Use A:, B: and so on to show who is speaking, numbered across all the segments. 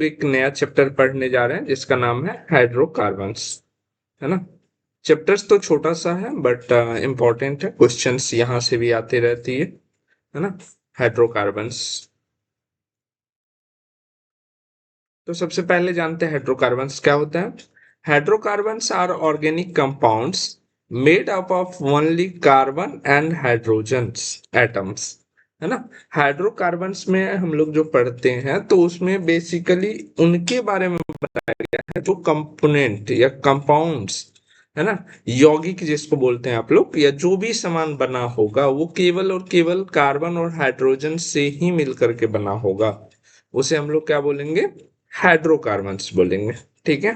A: एक नया चैप्टर पढ़ने जा रहे हैं जिसका नाम है हाइड्रोकार्बन्स, है ना। चैप्टर्स तो छोटा सा है बट इम्पोर्टेंट है, क्वेश्चंस यहाँ से भी आते रहती है ना। हाइड्रोकार्बन्स, तो सबसे पहले जानते हैं हाइड्रोकार्बन्स क्या होता है। Hydrocarbons are organic compounds made up of only carbon and hydrogens atoms, है ना। हाइड्रोकार्बन्स में हम लोग जो पढ़ते हैं तो उसमें बेसिकली उनके बारे में जो कंपोनेंट या कंपाउंड्स, है ना, यौगिक जिसको बोलते हैं आप लोग, या जो भी सामान बना होगा वो केवल और केवल कार्बन और हाइड्रोजन से ही मिलकर के बना होगा, उसे हम लोग क्या बोलेंगे, हाइड्रोकार्बन्स बोलेंगे। ठीक है।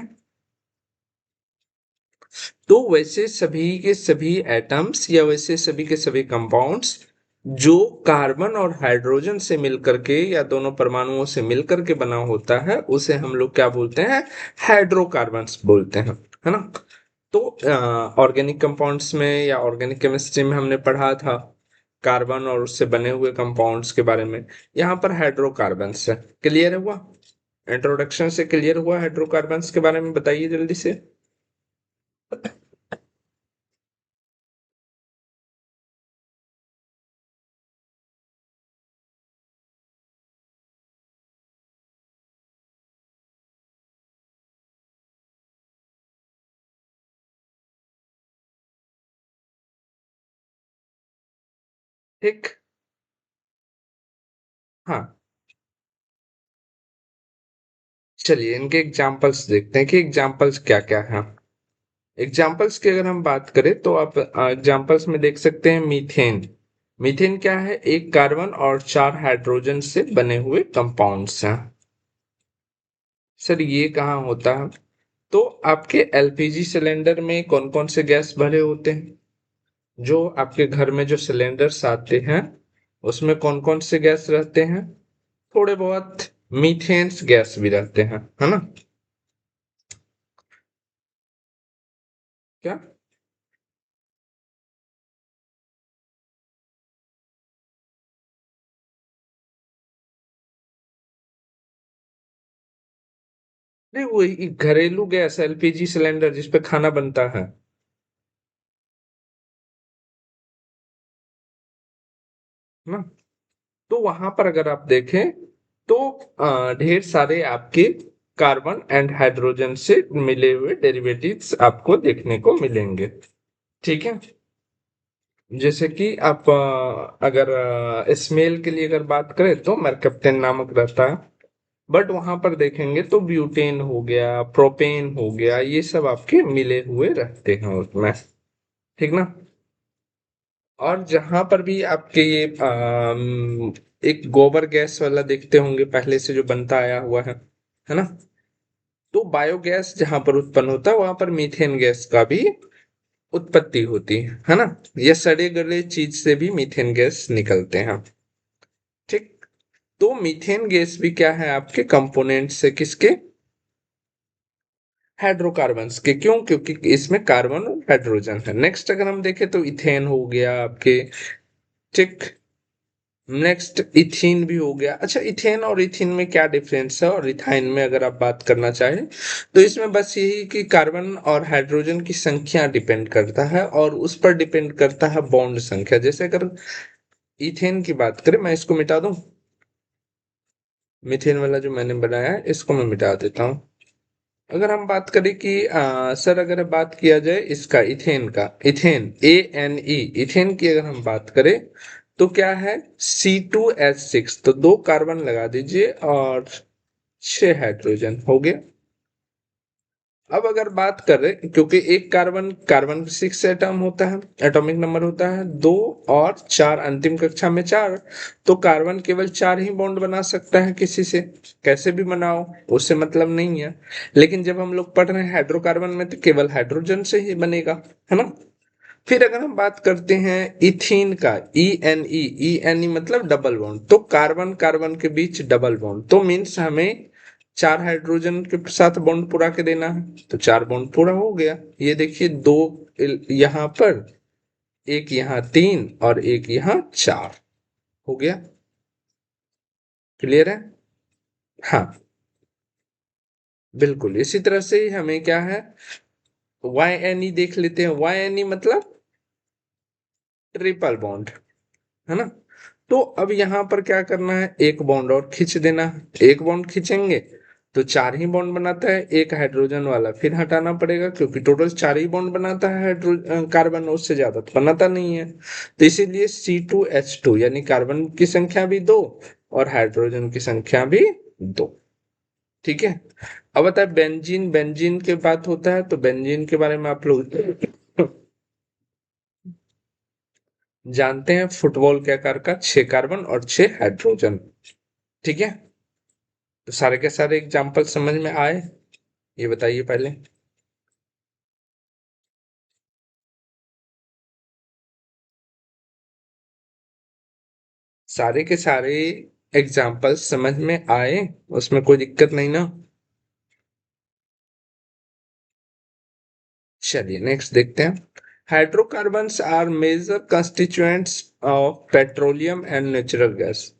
A: तो वैसे सभी के सभी एटम्स या वैसे सभी के सभी कंपाउंड्स जो कार्बन और हाइड्रोजन से मिलकर के या दोनों परमाणुओं से मिलकर के बना होता है उसे हम लोग क्या बोलते हैं, हाइड्रोकार्बन्स बोलते हैं, है ना। तो ऑर्गेनिक कंपाउंड्स में या ऑर्गेनिक केमिस्ट्री में हमने पढ़ा था कार्बन और उससे बने हुए कंपाउंड्स के बारे में। यहाँ पर हाइड्रोकार्बन्स है। क्लियर हुआ? इंट्रोडक्शन से क्लियर हुआ हाइड्रोकार्बन्स के बारे में? बताइए जल्दी से। ठीक। हाँ, चलिए इनके एग्जाम्पल्स देखते हैं कि एग्जाम्पल्स क्या क्या हैं। एग्जाम्पल्स की अगर हम बात करें तो आप एग्जाम्पल्स में देख सकते हैं मीथेन। मीथेन क्या है? एक कार्बन और चार हाइड्रोजन से बने हुए कंपाउंड्स हैं। सर ये कहाँ होता है? तो आपके एलपीजी सिलेंडर में कौन कौन से गैस भरे होते हैं? जो आपके घर में जो सिलेंडर्स आते हैं उसमें कौन कौन से गैस रहते हैं? थोड़े बहुत मीथेन्स गैस भी रहते हैं, है ना। क्या? नहीं, वो घरेलू गैस एलपीजी सिलेंडर जिस पे खाना बनता है ना। तो वहां पर अगर आप देखें तो ढेर सारे आपके कार्बन एंड हाइड्रोजन से मिले हुए डेरिवेटिव्स आपको देखने को मिलेंगे। ठीक है। जैसे कि आप अगर स्मेल के लिए अगर बात करें तो मरकप्टेन नामक रहता है, बट वहां पर देखेंगे तो ब्यूटेन हो गया, प्रोपेन हो गया, ये सब आपके मिले हुए रहते हैं उसमें। ठीक ना। और जहां पर भी आपके ये एक गोबर गैस वाला देखते होंगे पहले से जो बनता आया हुआ है ना। तो बायोगैस जहां पर उत्पन्न होता है वहां पर मीथेन गैस का भी उत्पत्ति होती है ना। यह सड़े गले चीज से भी मीथेन गैस निकलते हैं। ठीक। तो मीथेन गैस भी क्या है, आपके कंपोनेंट्स है किसके, हाइड्रोकार्बन्स के। क्यों? क्योंकि इसमें कार्बन और हाइड्रोजन है। नेक्स्ट अगर हम देखें तो इथेन हो गया आपके। ठीक। नेक्स्ट इथीन भी हो गया। अच्छा, इथेन और इथीन में क्या डिफरेंस है, और इथाइन में अगर आप बात करना चाहें तो इसमें बस यही कि कार्बन और हाइड्रोजन की संख्या डिपेंड करता है और उस पर डिपेंड करता है बॉन्ड संख्या। जैसे अगर इथेन की बात करें, मैं इसको मिटा दूं, मीथेन वाला जो मैंने बनाया है इसको मैं मिटा देता हूँ। अगर हम बात करें कि सर अगर बात किया जाए इसका इथेन का, इथेन ANE, इथेन की अगर हम बात करें तो क्या है, C2H6, तो दो कार्बन लगा दीजिए और छह हाइड्रोजन हो गया। अब अगर बात करें, क्योंकि एक कार्बन कार्बन 6 एटम होता है, एटॉमिक नंबर होता है दो, और चार अंतिम कक्षा में चार, तो कार्बन केवल चार ही बॉन्ड बना सकता है किसी से, कैसे भी बनाओ उससे मतलब नहीं है। लेकिन जब हम लोग पढ़ रहे हैं हाइड्रोकार्बन में तो केवल हाइड्रोजन से ही बनेगा, है ना। फिर अगर हम बात करते हैं इथीन का, E N E मतलब डबल बॉन्ड, तो कार्बन कार्बन के बीच डबल बॉन्ड, तो मीन्स हमें चार हाइड्रोजन के साथ बॉन्ड पूरा के देना है, तो चार बॉन्ड पूरा हो गया। ये देखिए दो यहाँ पर, एक यहाँ तीन और एक यहाँ चार, हो गया। क्लियर है? हाँ। बिल्कुल इसी तरह से ही हमें क्या है, YNE देख लेते हैं। YNE मतलब ट्रिपल बॉन्ड, है ना। तो अब यहाँ पर क्या करना है, एक बॉन्ड और खींच देना है। एक बॉन्ड खींचेंगे तो चार ही बॉन्ड बनाता है, एक हाइड्रोजन वाला फिर हटाना पड़ेगा, क्योंकि टोटल चार ही बॉन्ड बनाता है कार्बन, उससे ज्यादा तो बनाता नहीं है। तो इसीलिए C2H2 यानी कार्बन की संख्या भी दो और हाइड्रोजन की संख्या भी दो। ठीक है। अब बताए बेंजीन, बेंजीन के बात होता है तो बेंजीन के बारे में आप लोग जानते हैं, फुटबॉल के आकार का, 6 कार्बन और 6 हाइड्रोजन। ठीक है। तो सारे के सारे एग्जाम्पल समझ में आए, ये बताइए पहले। सारे के सारे एग्जाम्पल समझ में आए, उसमें कोई दिक्कत नहीं ना। चलिए नेक्स्ट देखते हैं। Hydrocarbons are major constituents of petroleum and natural gas.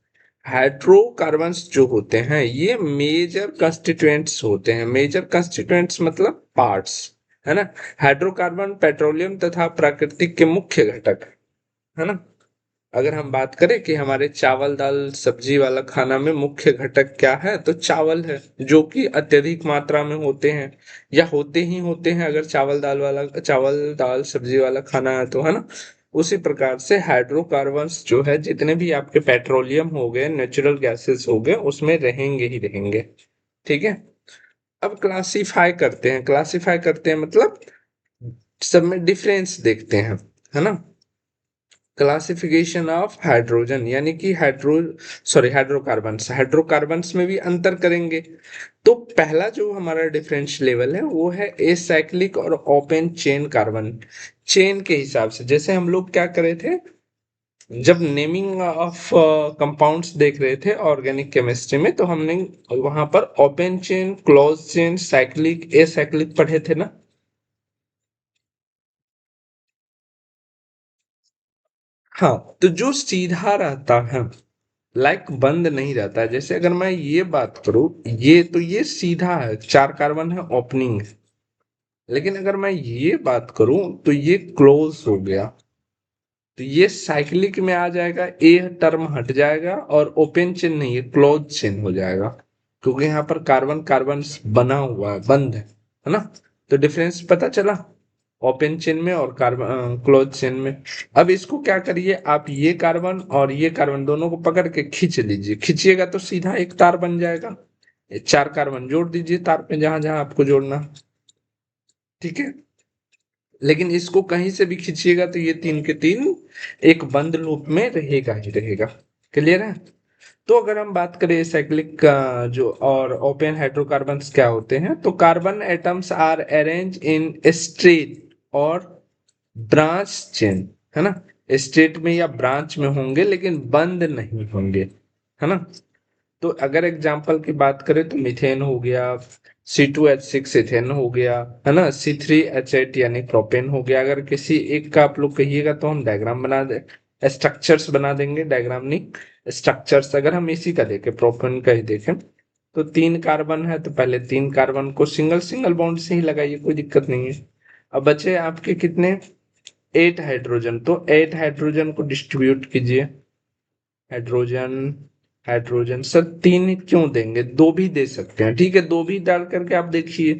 A: Hydrocarbons जो होते हैं ये मेजर कंस्टिट्यूएंट्स होते हैं। मेजर कंस्टिट्यूएंट्स मतलब पार्ट्स, है ना। हाइड्रोकार्बन पेट्रोलियम तथा प्राकृतिक के मुख्य घटक, है ना। अगर हम बात करें कि हमारे चावल दाल सब्जी वाला खाना में मुख्य घटक क्या है, तो चावल है, जो कि अत्यधिक मात्रा में होते हैं या होते ही होते हैं अगर चावल दाल सब्जी वाला खाना है तो, है ना। उसी प्रकार से हाइड्रोकार्बन्स जो है जितने भी आपके पेट्रोलियम हो गए, नेचुरल गैसेस हो गए, उसमें रहेंगे ही रहेंगे। ठीक है। अब क्लासिफाई करते हैं मतलब सब में डिफरेंस देखते हैं, है ना। क्लासिफिकेशन ऑफ हाइड्रोजन यानी कि हाइड्रोकार्बन्स में भी अंतर करेंगे। तो पहला जो हमारा डिफरेंस लेवल है वो है एसाइक्लिक और ओपन चेन कार्बन। चेन के हिसाब से जैसे हम लोग क्या करे थे, जब नेमिंग ऑफ कंपाउंड्स देख रहे थे ऑर्गेनिक केमिस्ट्री में, तो हमने वहां पर open chain, close chain, cyclic, acyclic पढ़े थे ना। हाँ, तो जो सीधा रहता है, लाइक बंद नहीं रहता है, जैसे अगर मैं ये बात करूं, ये तो ये सीधा है, 4 कार्बन है, ओपनिंग है। लेकिन अगर मैं ये बात करूं तो ये क्लोज हो गया, तो ये साइक्लिक में आ जाएगा, ए टर्म हट जाएगा और ओपन चेन नहीं, ये क्लोज चेन हो जाएगा, क्योंकि यहाँ पर कार्बन कार्बन बना हुआ है, बंद है ना। तो डिफरेंस पता चला ओपन चेन में और कार्बन क्लोज चेन में। अब इसको क्या करिए आप, ये कार्बन और ये कार्बन दोनों को पकड़ के खींच लीजिए, खींचिएगा तो सीधा एक तार बन जाएगा। ये 4 कार्बन जोड़ दीजिए तार पे जहां जहां आपको जोड़ना। ठीक है। लेकिन इसको कहीं से भी खींचिएगा तो ये तीन के तीन एक बंद लूप में रहेगा ही रहेगा। क्लियर है। तो अगर हम बात करें साइक्लिक का जो और ओपन हाइड्रोकार्बन्स क्या होते हैं, तो carbon atoms are arrange in straight और ब्रांच चेन, है ना। स्टेट में या ब्रांच में होंगे लेकिन बंद नहीं होंगे, है ना। तो अगर एग्जाम्पल की बात करें तो मीथेन हो गया, C2H6 इथेन हो गया, है ना, C3H8 यानी प्रोपेन हो गया। अगर किसी एक का आप लोग कहिएगा तो हम डायग्राम बना दे, स्ट्रक्चर्स बना देंगे, डायग्राम नहीं स्ट्रक्चर्स। अगर हम इसी का देखें, प्रोपेन का ही देखें, तो 3 कार्बन है तो पहले 3 कार्बन को सिंगल सिंगल बॉन्ड से ही लगाइए, कोई दिक्कत नहीं है। अब बचे आपके कितने, 8 हाइड्रोजन, तो 8 हाइड्रोजन को डिस्ट्रीब्यूट कीजिए। हाइड्रोजन, हाइड्रोजन सर 3 क्यों देंगे, दो भी दे सकते हैं, ठीक है, दो भी डाल करके आप देखिए,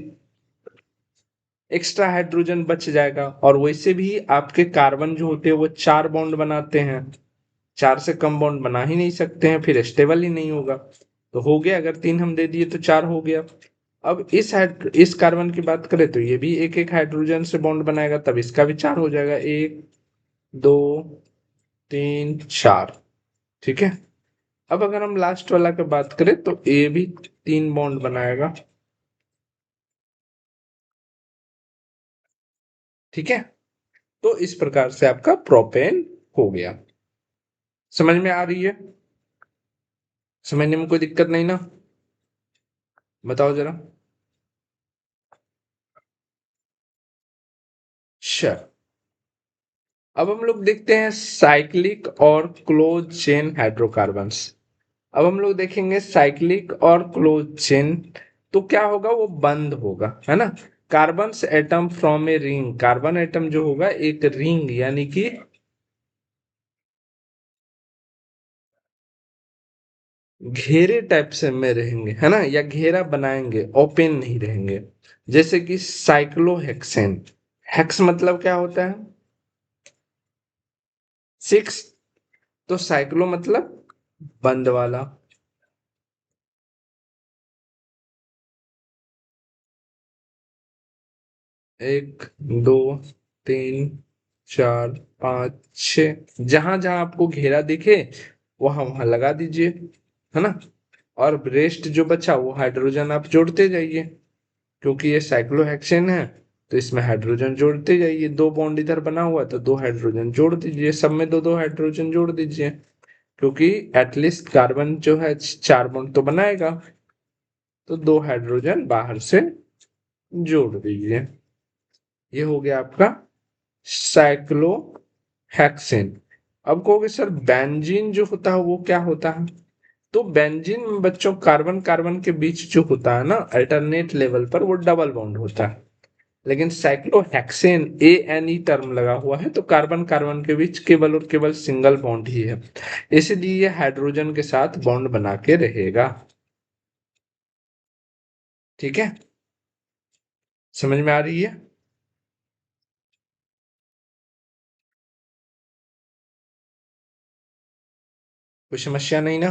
A: एक्स्ट्रा हाइड्रोजन बच जाएगा। और वैसे भी आपके कार्बन जो होते हैं वो 4 बॉन्ड बनाते हैं, 4 से कम बॉन्ड बना ही नहीं सकते हैं, फिर स्टेबल ही नहीं होगा। तो हो गया, अगर 3 हम दे दिए तो 4 हो गया। अब इस कार्बन की बात करें तो ये भी एक एक हाइड्रोजन से बॉन्ड बनाएगा, तब इसका भी 4 हो जाएगा, 1 2 3 4। ठीक है। अब अगर हम लास्ट वाला की बात करें तो ए भी 3 बॉन्ड बनाएगा। ठीक है। तो इस प्रकार से आपका प्रोपेन हो गया। समझ में आ रही है, समझने में कोई दिक्कत नहीं ना, बताओ जरा। अच्छा, अब हम लोग देखते हैं साइक्लिक और क्लोज चेन हाइड्रोकार्बन्स। अब हम लोग देखेंगे साइक्लिक और क्लोज चेन। तो क्या होगा, वो बंद होगा, है ना। Carbon atom from a ring, carbon atom जो होगा एक रिंग यानी कि घेरे टाइप से में रहेंगे, है ना, या घेरा बनाएंगे, ओपन नहीं रहेंगे। जैसे कि साइक्लोहेक्सेन, हेक्स मतलब क्या होता है, सिक्स, तो साइक्लो मतलब बंद वाला। 1 2 3 4 5 6, जहां जहां आपको घेरा दिखे वहां वहां लगा दीजिए, है ना। और रेस्ट जो बचा वो हाइड्रोजन आप जोड़ते जाइए, क्योंकि ये साइक्लोहेक्सेन है तो इसमें हाइड्रोजन जोड़ते जाइए। दो बॉन्ड इधर बना हुआ तो दो हाइड्रोजन जोड़ दीजिए, सब में दो दो हाइड्रोजन जोड़ दीजिए, क्योंकि एटलीस्ट कार्बन जो है चार बॉन्ड तो बनाएगा, तो दो हाइड्रोजन बाहर से जोड़ दीजिए। ये हो गया आपका साइक्लोहेक्सेन। अब कहोगे सर बेंजीन जो होता है वो क्या होता है, तो बेंजीन में बच्चों कार्बन कार्बन के बीच जो होता है ना अल्टरनेट लेवल पर, वो डबल बॉन्ड होता है। लेकिन cyclohexane A N E term लगा हुआ है, तो कार्बन कार्बन के बीच केवल और केवल सिंगल बॉन्ड ही है, इसलिए ये हाइड्रोजन के साथ बॉन्ड बना के रहेगा। ठीक है, समझ में आ रही है। कोई समस्या नहीं ना।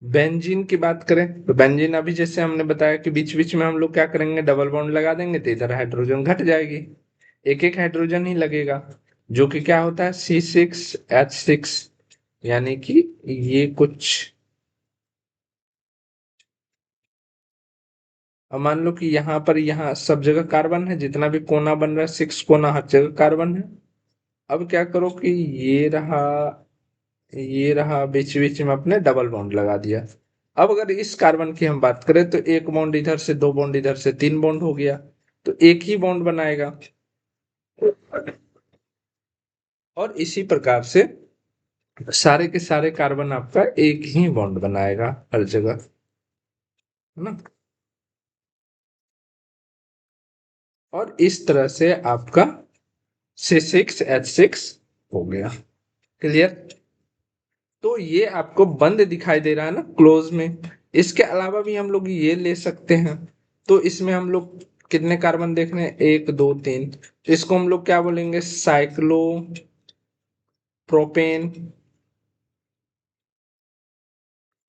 A: बेंजीन की बात करें तो बेंजीन अभी जैसे हमने बताया कि बीच बीच में हम लोग क्या करेंगे, डबल बॉन्ड लगा देंगे तो इधर हाइड्रोजन घट जाएगी, एक एक हाइड्रोजन ही लगेगा, जो कि क्या होता है C6H6, यानी कि ये कुछ, अब मान लो कि यहाँ पर यहाँ सब जगह कार्बन है, जितना भी कोना बन रहा है सिक्स कोना हर जगह कार्बन है। अब क्या करो कि ये रहा बीच बीच में अपने डबल बॉन्ड लगा दिया। अब अगर इस कार्बन की हम बात करें तो एक बॉन्ड इधर से, दो बॉन्ड इधर से, तीन बॉन्ड हो गया, तो एक ही बॉन्ड बनाएगा। और इसी प्रकार से सारे के सारे कार्बन आपका एक ही बॉन्ड बनाएगा हर जगह, है ना। और इस तरह से आपका C6H6 हो गया। क्लियर। तो ये आपको बंद दिखाई दे रहा है ना क्लोज में। इसके अलावा भी हम लोग ये ले सकते हैं, तो इसमें हम लोग कितने कार्बन देख रहे हैं, 1 2 3, तो इसको हम लोग क्या बोलेंगे, साइक्लो प्रोपेन,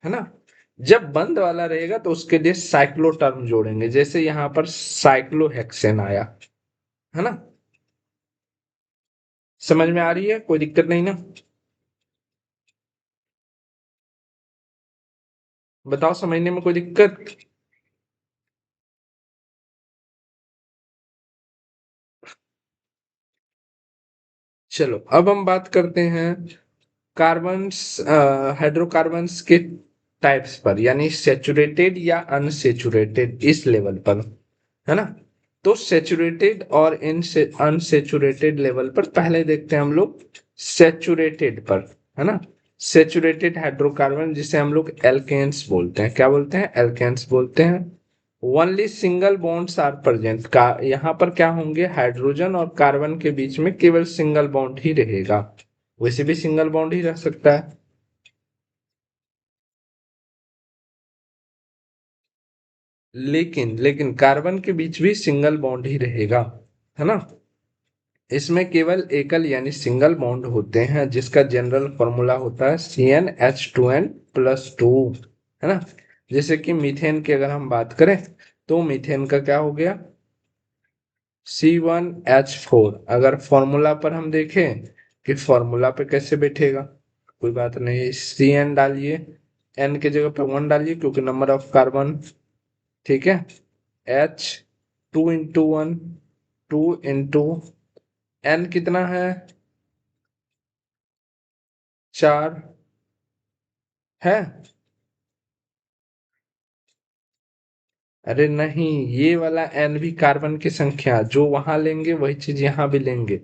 A: है ना। जब बंद वाला रहेगा तो उसके लिए साइक्लो टर्म जोड़ेंगे, जैसे यहां पर साइक्लोहेक्सेन आया, है ना। समझ में आ रही है, कोई दिक्कत नहीं ना। बताओ समझने में कोई दिक्कत। चलो अब हम बात करते हैं कार्बन्स, हाइड्रोकार्बन्स के टाइप्स पर, यानी सेचुरेटेड या अनसेचुरेटेड इस लेवल पर, है ना। तो सेचुरेटेड और इन अनसेचुरेटेड लेवल पर पहले देखते हैं हम लोग सेचुरेटेड पर, है ना। सेचुरेटेड हाइड्रोकार्बन जिसे हम लोग एल्केन्स बोलते हैं, क्या बोलते हैं, एल्केन्स बोलते हैं। Only single bonds are present, का यहाँ पर क्या होंगे, हाइड्रोजन और कार्बन के बीच में केवल सिंगल बॉन्ड ही रहेगा, वैसे भी सिंगल बॉन्ड ही रह सकता है। लेकिन लेकिन कार्बन के बीच भी सिंगल बॉन्ड ही रहेगा, है ना। इसमें केवल एकल यानी सिंगल बॉन्ड होते हैं, जिसका जनरल फॉर्मूला होता है CnH2n+2, है ना। जैसे कि मीथेन की अगर हम बात करें तो मीथेन का क्या हो गया, C1H4। अगर फॉर्मूला पर हम देखें कि फॉर्मूला पे कैसे बैठेगा, कोई बात नहीं, Cn डालिए, n की जगह पे 1 डालिए क्योंकि नंबर ऑफ कार्बन, ठीक है। H 2 × 1, 2 × n कितना है, 4 है। अरे नहीं, ये वाला n भी कार्बन की संख्या जो वहां लेंगे वही चीज यहाँ भी लेंगे,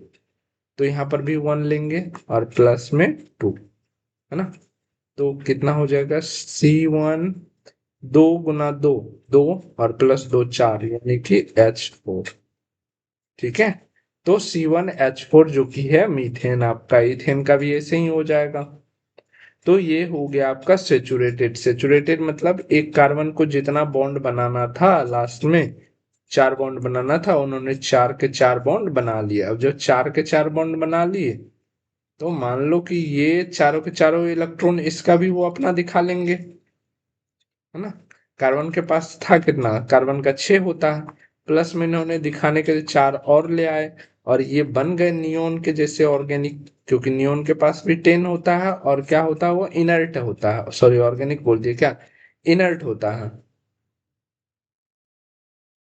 A: तो यहाँ पर भी 1 लेंगे और प्लस में 2, है ना। तो कितना हो जाएगा, C1 2 × 2 2 और +2 4, यानी कि H4। ठीक है, तो C1H4 जो कि है मीथेन आपका, इथेन का भी ऐसे ही हो जाएगा। तो ये हो गया आपका सेचुरेटेड। सेचुरेटेड मतलब एक कार्बन को जितना बॉन्ड बनाना था, लास्ट में 4 बॉन्ड बनाना था, उन्होंने 4 के 4 बॉन्ड बना लिए। अब जब 4 के 4 बॉन्ड बना लिए, तो मान लो कि ये चारों के चारों इलेक्ट्रॉन इसका भी वो अपना दिखा लेंगे, है ना। कार्बन के पास था कितना, कार्बन का 6 होता है, प्लस में इन्होंने दिखाने के लिए 4 और ले आए, और ये बन गए नियोन के जैसे ऑर्गेनिक। क्योंकि नियोन के पास भी 10 होता है, और क्या होता है, वो इनर्ट होता है, सॉरी ऑर्गेनिक बोल दिया क्या, इनर्ट होता है।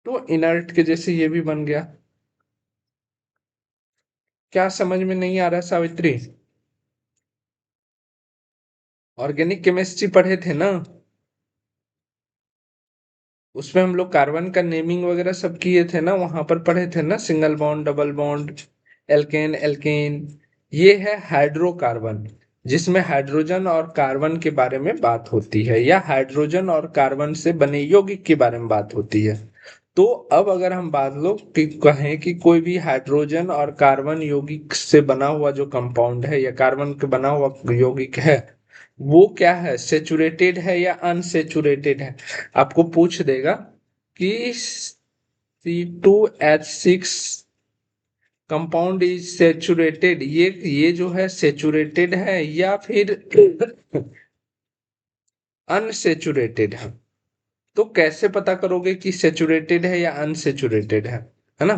A: तो इनर्ट के जैसे ये भी बन गया। क्या समझ में नहीं आ रहा सावित्री? ऑर्गेनिक केमिस्ट्री पढ़े थे ना, उसमें हम लोग कार्बन का नेमिंग वगैरह सब किए थे ना, वहां पर पढ़े थे ना, single bond, double bond, alkane, alkene. ये है हाइड्रोकार्बन, जिसमें हाइड्रोजन और कार्बन के बारे में बात होती है, या हाइड्रोजन और कार्बन से बने यौगिक के बारे में बात होती है। तो अब अगर हम बात लो कि कहें कि कोई भी हाइड्रोजन और कार्बन यौगिक से बना हुआ जो कंपाउंड है, या कार्बन के बना हुआ यौगिक है, वो क्या है, सेचुरेटेड है या अनसेचुरेटेड है। आपको पूछ देगा कि C2H6 कंपाउंड इज सेचुरेटेड, ये जो है सेचुरेटेड है या फिर अनसेचुरेटेड है। तो कैसे पता करोगे कि सेचुरेटेड है या अनसेचुरेटेड है ना।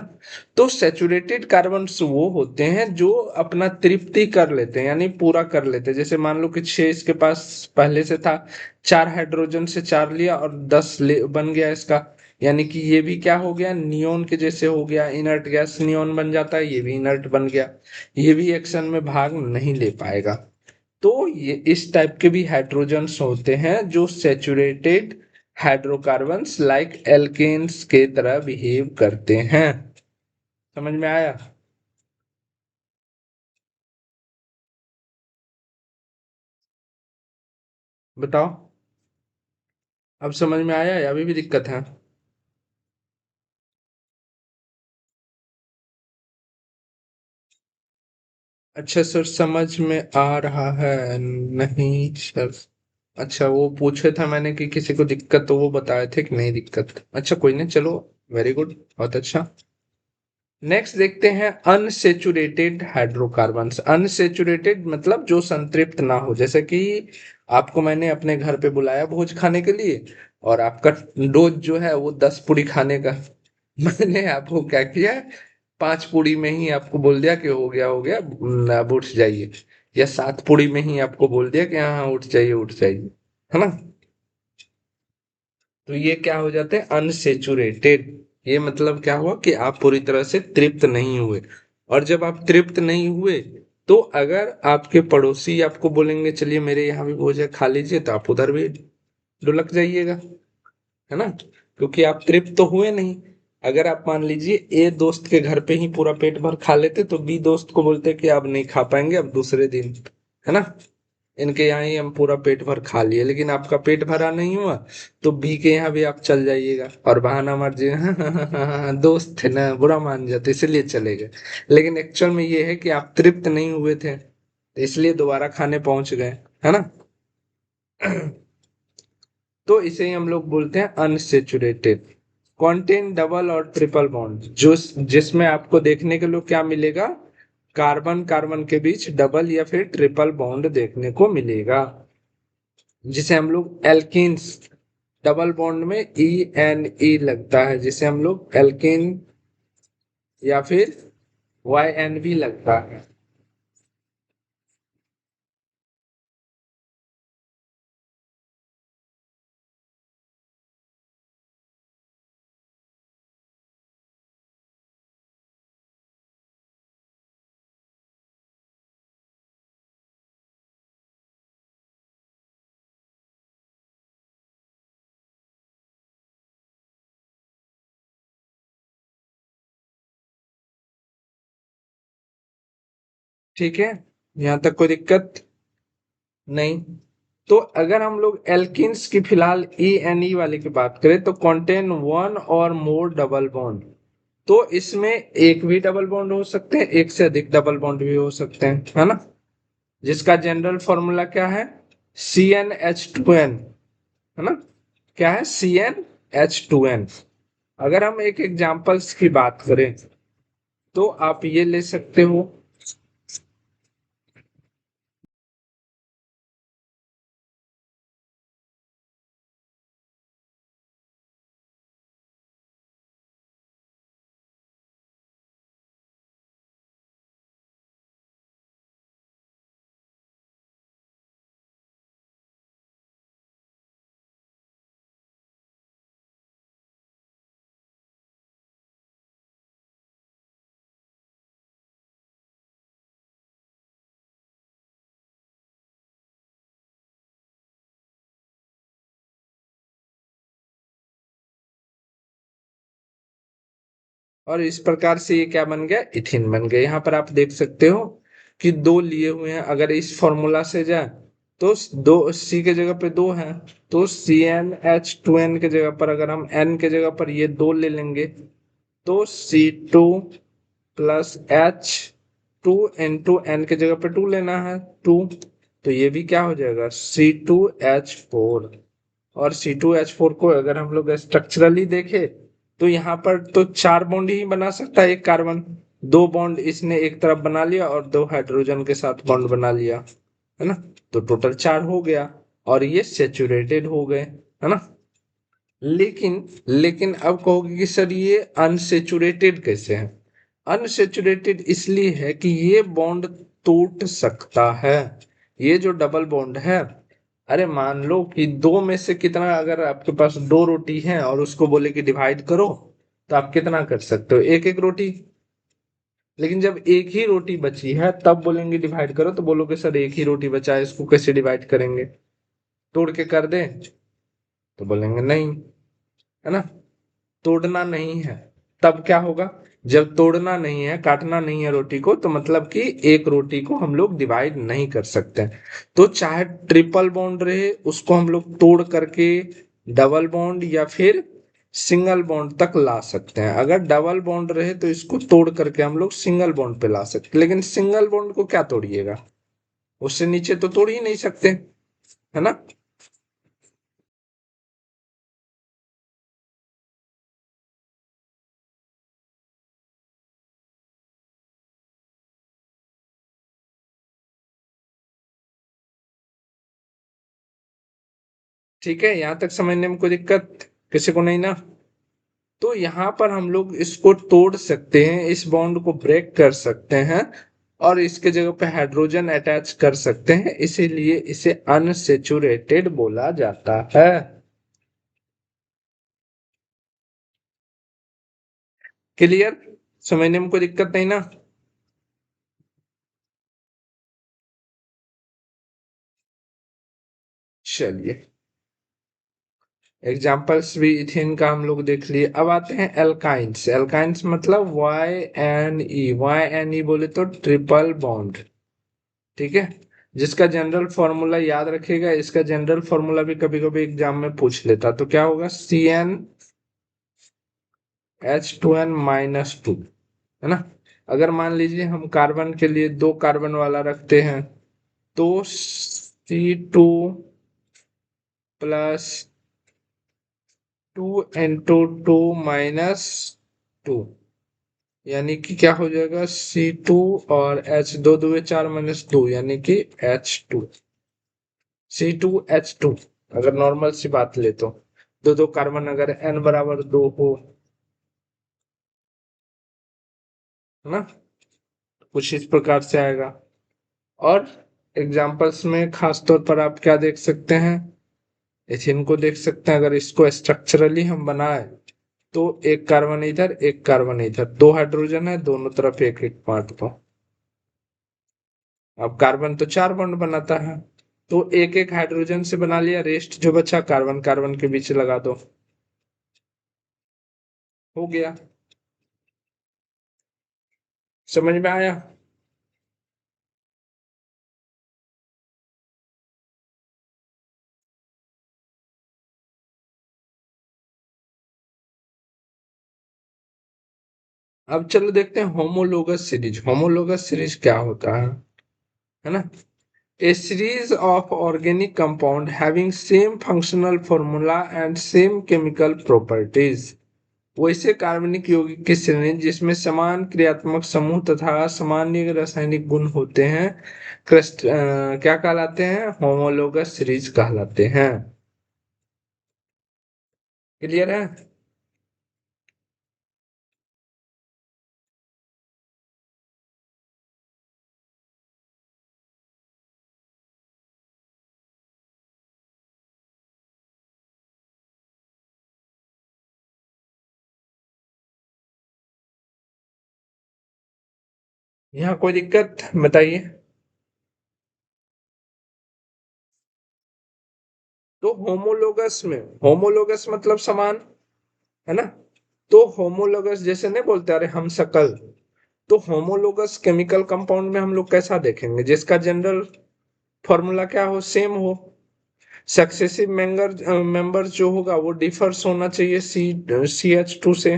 A: तो सेचुरेटेड कार्बन्स वो होते हैं जो अपना तृप्ति कर लेते हैं, यानी पूरा कर लेते हैं। जैसे मान लो कि 6 इसके पास पहले से था, 4 हाइड्रोजन से 4 लिया और 10 बन गया इसका, यानी कि ये भी क्या हो गया, नियोन के जैसे हो गया, इनर्ट गैस नियोन बन जाता है, ये भी इनर्ट बन गया, ये भी एक्शन में भाग नहीं ले पाएगा। तो ये इस टाइप के भी हाइड्रोजन्स होते हैं जो सेचुरेटेड हाइड्रोकार्बन्स लाइक एल्केन्स के तरह बिहेव करते हैं। समझ में आया? बताओ, अब समझ में आया या अभी भी दिक्कत है? अच्छा सर, समझ में आ रहा है नहीं सर? अच्छा, वो पूछे था मैंने कि किसी को दिक्कत, तो वो बताए थे कि नहीं दिक्कत। अच्छा कोई नहीं, चलो, वेरी गुड, बहुत अच्छा। नेक्स्ट देखते हैं अनसेचुरेटेड हाइड्रोकार्बन्स। अनसेचुरेटेड मतलब जो संतृप्त ना हो। जैसे कि आपको मैंने अपने घर पे बुलाया भोज खाने के लिए, और आपका डोज जो है वो 10 पूरी खाने का। मैंने आपको क्या किया, 5 पूरी में ही आपको बोल दिया कि हो गया, अब उठ जाइए। या 7 पूरी में ही आपको बोल दिया कि हाँ हाँ उठ जाइए, उठ जाइए, है ना। तो ये क्या हो जाते हैं, अनसेचुरेटेड। ये मतलब क्या हुआ कि आप पूरी तरह से तृप्त नहीं हुए। और जब आप तृप्त नहीं हुए, तो अगर आपके पड़ोसी आपको बोलेंगे चलिए मेरे यहाँ भी भोजन खा लीजिए, तो आप उधर भी ढुलक जाइएगा, है ना। क्योंकि आप तृप्त तो हुए नहीं। अगर आप मान लीजिए ए दोस्त के घर पे ही पूरा पेट भर खा लेते, तो बी दोस्त को बोलते कि अब नहीं खा पाएंगे, अब दूसरे दिन, है ना। इनके यहाँ ही हम पूरा पेट भर खा लिए, लेकिन आपका पेट भरा नहीं हुआ, तो बी के यहाँ भी आप चल जाइएगा, और बहाना मार दिए हाँ हाँ हाँ हाँ हाँ, दोस्त थे ना, बुरा मान जाते इसलिए चले गए। लेकिन एक्चुअल में ये है कि आप तृप्त नहीं हुए थे, तो इसलिए दोबारा खाने पहुंच गए, है ना। तो इसे ही हम लोग बोलते हैं अनसेचुरेटेड। कॉन्टेन डबल और ट्रिपल बॉन्ड, जो जिसमें आपको देखने के लिए क्या मिलेगा, कार्बन कार्बन के बीच डबल या फिर ट्रिपल बॉन्ड देखने को मिलेगा, जिसे हम लोग एल्किन्स, डबल बॉन्ड में E N E लगता है, जिसे हम लोग एल्किन या फिर YN भी लगता है। ठीक है, यहाँ तक कोई दिक्कत नहीं। तो अगर हम लोग एल्किन्स की फिलहाल ई एन ई वाले की बात करें तो कॉन्टेन वन और मोर डबल बॉन्ड। तो इसमें एक भी डबल बॉन्ड हो सकते हैं, एक से अधिक डबल बॉन्ड भी हो सकते हैं, है ना। जिसका जनरल फॉर्मूला क्या है, C N H two N, है ना। क्या है, C N H two N. अगर हम एक एग्जांपल्स की बात करें तो आप ये ले सकते हो। और इस प्रकार से ये क्या बन गया, इथिन बन गया। यहाँ पर आप देख सकते हो कि दो लिए हुए हैं, अगर इस फॉर्मूला से जाए तो दो सी के जगह पे दो है, तो C N H two N के जगह पर अगर हम एन के जगह पर ये दो ले लेंगे तो C two plus H two into N के जगह पे टू लेना है, टू। तो ये भी क्या हो जाएगा, सी टू एच फोर। और सी टू एच फोर को अगर हम लोग स्ट्रक्चरली देखें तो यहाँ पर तो चार बॉन्ड ही बना सकता है एक कार्बन। दो बॉन्ड इसने एक तरफ बना लिया और दो हाइड्रोजन के साथ बॉन्ड बना लिया, है ना। तो टोटल चार हो गया और ये सेचुरेटेड हो गए, है ना। लेकिन लेकिन अब कहोगे कि सर ये अनसेचुरेटेड कैसे है। अनसेचुरेटेड इसलिए है कि ये बॉन्ड टूट सकता है। ये जो डबल बॉन्ड है, अरे मान लो कि दो में से कितना, अगर आपके पास दो रोटी है और उसको बोले कि डिवाइड करो, तो आप कितना कर सकते हो, एक एक रोटी। लेकिन जब एक ही रोटी बची है तब बोलेंगे डिवाइड करो, तो बोलोगे सर एक ही रोटी बचा है, इसको कैसे डिवाइड करेंगे, तोड़ के कर दें, तो बोलेंगे नहीं, है ना। तोड़ना नहीं है, तब क्या होगा, जब तोड़ना नहीं है, काटना नहीं है रोटी को, तो मतलब कि एक रोटी को हम लोग डिवाइड नहीं कर सकते। तो चाहे ट्रिपल बॉन्ड रहे उसको हम लोग तोड़ करके डबल बॉन्ड या फिर सिंगल बॉन्ड तक ला सकते हैं। अगर डबल बॉन्ड रहे तो इसको तोड़ करके हम लोग सिंगल बॉन्ड पे ला सकते हैं, लेकिन सिंगल बॉन्ड को क्या तोड़िएगा, उससे नीचे तो तोड़ ही नहीं सकते, है ना। ठीक है, यहां तक समझने में कोई दिक्कत किसी को नहीं ना। तो यहाँ पर हम लोग इसको तोड़ सकते हैं, इस बॉन्ड को ब्रेक कर सकते हैं और इसके जगह पे हाइड्रोजन अटैच कर सकते हैं, इसीलिए इसे अनसेचुरेटेड बोला जाता है। क्लियर, समझने में कोई दिक्कत नहीं ना। चलिए, एग्जाम्पल्स भी इथेन का हम लोग देख लिए। अब आते हैं एल्काइंस। एल्काइंस मतलब Y N E, Y N E बोले तो ट्रिपल बॉन्ड, ठीक है। जिसका जनरल फॉर्मूला याद रखिएगा, इसका जनरल फॉर्मूला भी कभी कभी एग्जाम में पूछ लेता, तो क्या होगा, C N H two N minus two, है ना। अगर मान लीजिए हम कार्बन के लिए दो कार्बन वाला रखते हैं तो C two plus two into two minus two, यानी कि क्या हो जाएगा, सी टू और एच, दो दुए चार माइनस दो, यानी कि H two, C two H two. अगर नॉर्मल सी बात ले तो दो दो कार्बन अगर एन बराबर दो हो, है ना, कुछ इस प्रकार से आएगा। और एग्जाम्पल्स में खास तौर पर आप क्या देख सकते हैं, एथिन को देख सकते हैं। अगर इसको स्ट्रक्चरली हम बनाए तो एक कार्बन इधर एक कार्बन इधर, दो हाइड्रोजन है दोनों तरफ एक एक पार्ट को। अब कार्बन तो चार बॉन्ड बनाता है, तो एक एक हाइड्रोजन से बना लिया, रेस्ट जो बचा कार्बन कार्बन के बीच लगा दो, हो गया। समझ में आया। अब चलो देखते हैं होमोलोगस सीरीज। होमोलोगस सीरीज क्या होता है ना? A series of organic compound having same functional formula and same chemical properties। वैसे कार्बनिक यौगिक की श्रेणी जिसमें समान क्रियात्मक समूह तथा सामान्य रासायनिक गुण होते हैं क्या कहलाते हैं? होमोलोगस सीरीज कहलाते हैं। क्लियर है? यहाँ कोई दिक्कत बताइए। तो होमोलोगस में, होमोलोगस मतलब समान, है ना? तो होमोलोगस जैसे नहीं बोलते अरे हम शकल, तो होमोलोगस केमिकल कंपाउंड में हम लोग कैसा देखेंगे? जिसका जनरल फॉर्मूला क्या हो, सेम हो। सक्सेसिव मेंबर्स जो होगा वो डिफर्स होना चाहिए CH2 से।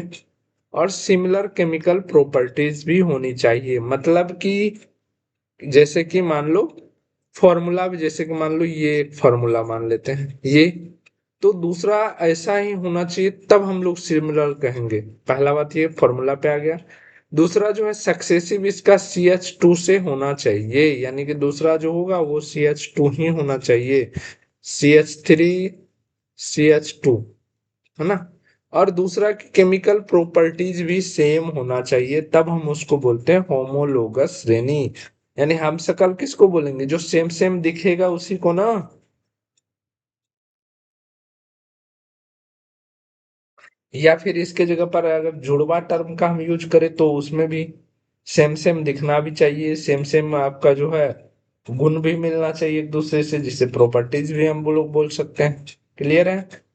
A: और सिमिलर केमिकल प्रॉपर्टीज भी होनी चाहिए। मतलब कि जैसे कि मान लो फॉर्मूला भी, जैसे कि मान लो ये फॉर्मूला मान लेते हैं ये, तो दूसरा ऐसा ही होना चाहिए तब हम लोग सिमिलर कहेंगे। पहला बात ये फॉर्मूला पे आ गया। दूसरा जो है सक्सेसिव इसका CH2 से होना चाहिए, यानी कि दूसरा जो होगा वो CH2 ही होना चाहिए। CH3 CH2, है ना? और दूसरा केमिकल प्रॉपर्टीज भी सेम होना चाहिए तब हम उसको बोलते हैं होमोलोगस श्रेणी। यानी हम शकल किसको बोलेंगे? जो सेम सेम दिखेगा उसी को ना। या फिर इसके जगह पर अगर जुड़वा टर्म का हम यूज करें तो उसमें भी सेम सेम दिखना भी चाहिए, सेम सेम आपका जो है गुण भी मिलना चाहिए एक दूसरे से, जिससे प्रॉपर्टीज भी हम लोग बोल सकते हैं। क्लियर है?